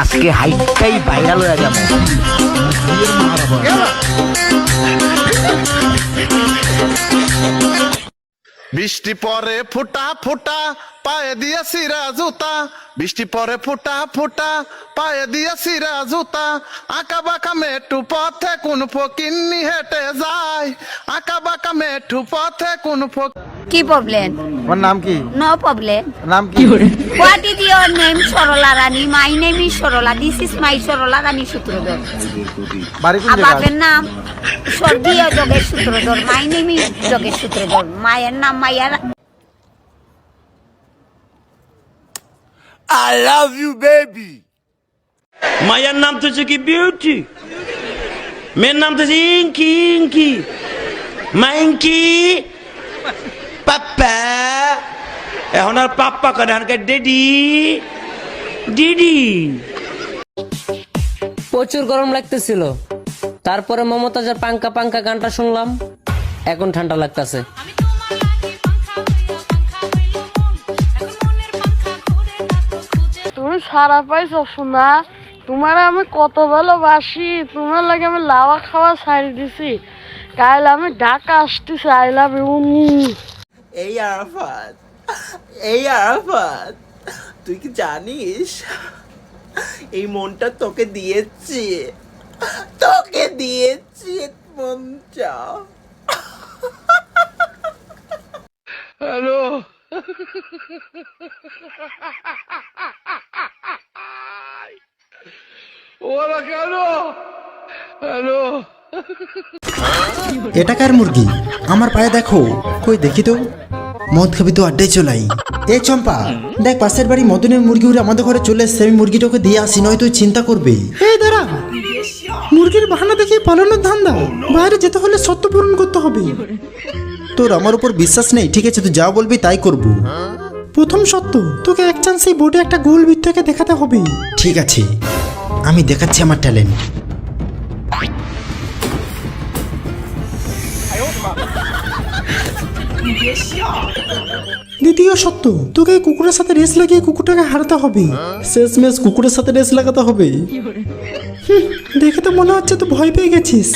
আজকে হাইটটাই ভাইরাল হয়ে যাবে। বৃষ্টি পরে ফুটা ফুটা পায়ে দিয়ে সিরা জুতা, বৃষ্টি পরে ফুটা ফুটা পায়ে দিয়ে সিরা জুতা, আঁকা বাঁকা মেটু পথে কোন ফকিন্নি হেঁটে যায়, আঁকা বাঁকা মেটু পথে কোন কি প্রবলেম? তোমার নাম কি? No problem. নাম কি? What is your name? Sarala Rani. My name is Sarala. This is my Sarala Rani Sutradhar. বাড়ি কোন জায়গা? বাপের নাম স্বর্গীয় Jogesh Sutradhar. My name is Jogesh Sutradhar. মায়ের নাম মাইয়া। I love you, baby. মায়ের নাম তো কি বিউটি, মেয়ের নাম তো ইঙ্কি ইঙ্কি। মাইঙ্কি পাপ্পা, এখন আর পাপ্পা করে এখন ডেডি ডিডি। প্রচুর গরম লাগতেছিল, তারপরে মমতাজের পাঙ্কা পাঙ্কা গানটা শুনলাম, এখন ঠান্ডা লাগতেছে। তুমি সারা পাইছো শোনা, তোমার আমি কত ভালোবাসি, তোমার লাগে আমি লাওয়া খাওয়া ছাড়ি দিছি, কাল আমি ঢাকা আসতেছি। I love you. এই আরাফাত, এই আরাফাত, তুই কি জানিস এই মনটা তোকে দিয়েছি, তোকে দিয়েছি মনটা। হ্যালো ওরা কেন? হ্যালো এটা কার মুরগি? আমার পায়ে দেখো, কই দেখি তো। মদ খাবি তো আড্ডায় চলাই। এ চম্পা, দেখ পাশের বাড়ি মদনের মুরগি উড়ে আমাদের ঘরে চলে এসছে, আমি মুরগিটাকে দিয়ে আসি, নয় তুই চিন্তা করবে। এই দাঁড়া, মুরগির বাহানা দেখে পালানোর ধান্দা, বাইরে যেতে হলে সত্য পূরণ করতে হবে। তোর আমার উপর বিশ্বাস নেই? ঠিক আছে, তুই যা বলবি তাই করব। প্রথম সত্য, তোকে এক চান্স এই বোর্ডে একটা গোল বৃত্তকে দেখাতে হবে। ঠিক আছে, আমি দেখাচ্ছি আমার ট্যালেন্ট। দ্বিতীয় সত্য, তোকে এই কুকুরের সাথে রেস লাগিয়ে কুকুরটাকে হারাতে হবে। শেষ ম্যাচ কুকুরের সাথে রেস লাগাতে হবে। দেখে তো মনে হচ্ছে তো ভয় পেয়ে গেছিস।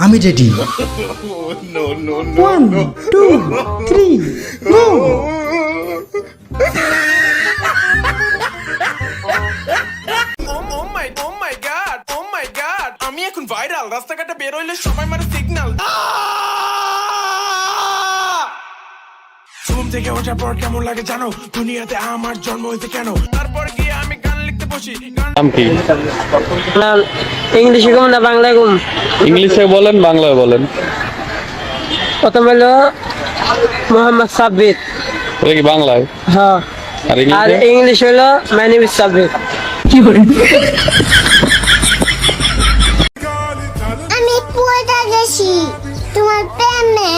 আমি রেডি। 1 2 3 গো। আমি এখন ভাইরাল, রাস্তাঘাটে বের হইলে সবাই মারে সিগন্যাল। ঘুম থেকে ওঠার পর কেমন লাগে জানো, দুনিয়াতে আমার জন্ম হয়েছে কেন, তারপর গিয়ে আমি গান লিখতে বসি। নাম কি? ইংলিশে কম না বাংলায় কম? ইংলিশে বলেন, বাংলায় বলেন। প্রথম হলো মোহাম্মদ সাব্বির। এটা কি বাংলায়? হ্যাঁ। আর আর ইংলিশ হলো মাই নেম ইজ সাব্বির। আমি পড়ে গেছি তোমার প্রেমে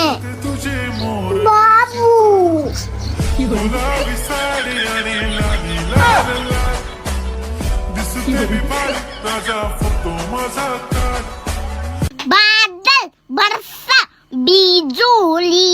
বাবু। বাদল বর্ষা বিজুলি